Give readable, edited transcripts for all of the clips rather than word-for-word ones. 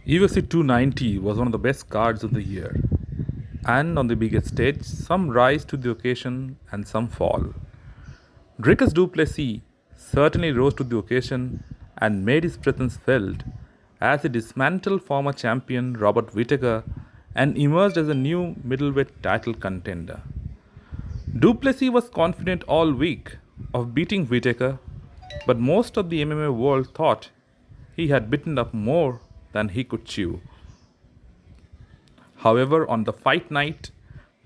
UFC 290 was one of the best cards of the year, and on the biggest stage, some rise to the occasion and some fall. Dricus Du Plessis certainly rose to the occasion and made his presence felt as he dismantled former champion Robert Whittaker and emerged as a new middleweight title contender. Du Plessis was confident all week of beating Whittaker, but most of the MMA world thought he had bitten up more than he could chew. However, on the fight night,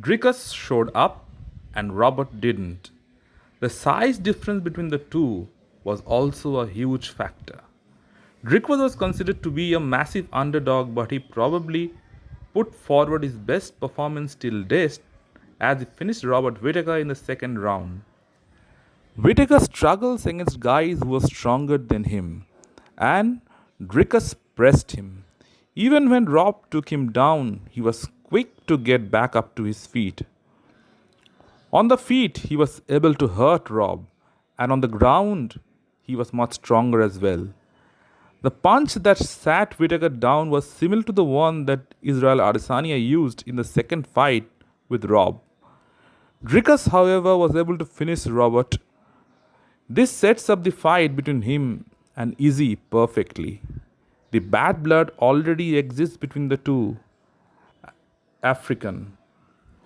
Dricus showed up and Robert didn't. The size difference between the two was also a huge factor. Dricus was considered to be a massive underdog, but he probably put forward his best performance till date as he finished Robert Whittaker in the second round. Whittaker struggles against guys who were stronger than him, and Dricus pressed him. Even when Rob took him down, he was quick to get back up to his feet. On the feet, he was able to hurt Rob, and on the ground, he was much stronger as well. The punch that sat Whittaker down was similar to the one that Israel Adesanya used in the second fight with Rob. Dricus, however, was able to finish Robert. This sets up the fight between him and Izzy perfectly. The bad blood already exists between the two African,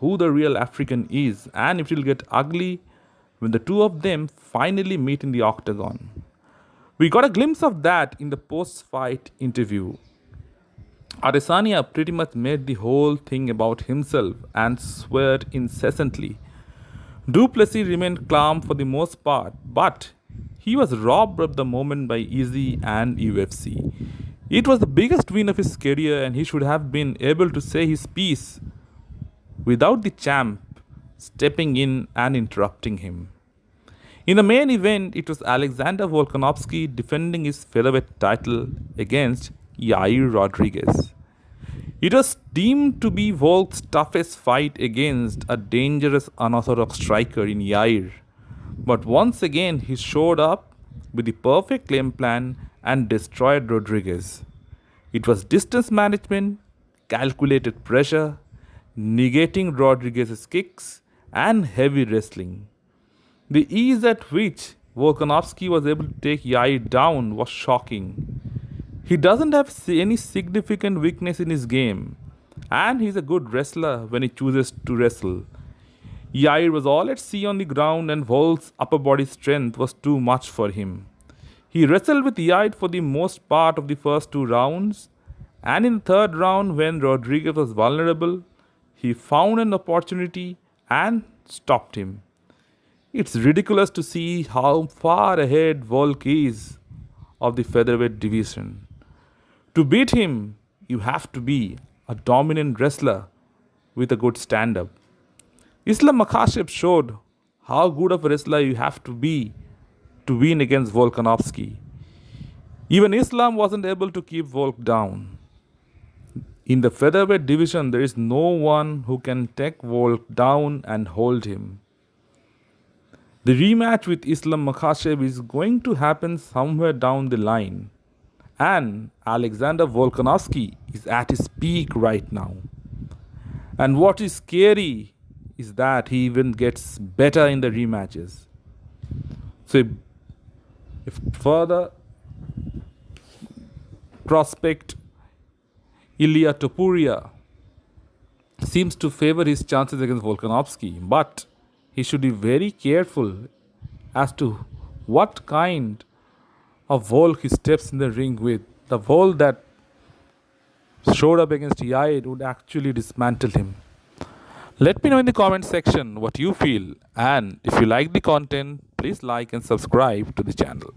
who the real African is, and it will get ugly when the two of them finally meet in the octagon. We got a glimpse of that in the post-fight interview. Adesanya pretty much made the whole thing about himself and swore incessantly. Du Plessis remained calm for the most part, but he was robbed of the moment by Izzy and UFC. It was the biggest win of his career, and he should have been able to say his piece without the champ stepping in and interrupting him. In the main event, it was Alexander Volkanovski defending his featherweight title against Yair Rodriguez. It was deemed to be Volk's toughest fight against a dangerous unorthodox striker in Yair. But once again, he showed up with the perfect game plan and destroyed Rodriguez. It was distance management, calculated pressure, negating Rodriguez's kicks, and heavy wrestling. The ease at which Volkanovski was able to take Yair down was shocking. He doesn't have any significant weakness in his game, and he's a good wrestler when he chooses to wrestle. Yair was all at sea on the ground, and Volk's upper body strength was too much for him. He wrestled with Yair for the most part of the first two rounds, and in the third round, when Rodriguez was vulnerable, he found an opportunity and stopped him. It's ridiculous to see how far ahead Volk is of the featherweight division. To beat him, you have to be a dominant wrestler with a good stand-up. Islam Makhachev showed how good of a wrestler you have to be to win against Volkanovski. Even Islam wasn't able to keep Volk down. In the featherweight division, there is no one who can take Volk down and hold him. The rematch with Islam Makhachev is going to happen somewhere down the line. And Alexander Volkanovski is at his peak right now. And what is scary is that he even gets better in the rematches. So if further prospect Ilia Topuria seems to favor his chances against Volkanovski, but he should be very careful as to what kind of Volk he steps in the ring with. The Volk that showed up against Yair would actually dismantle him. Let me know in the comment section what you feel, and if you like the content, please like and subscribe to the channel.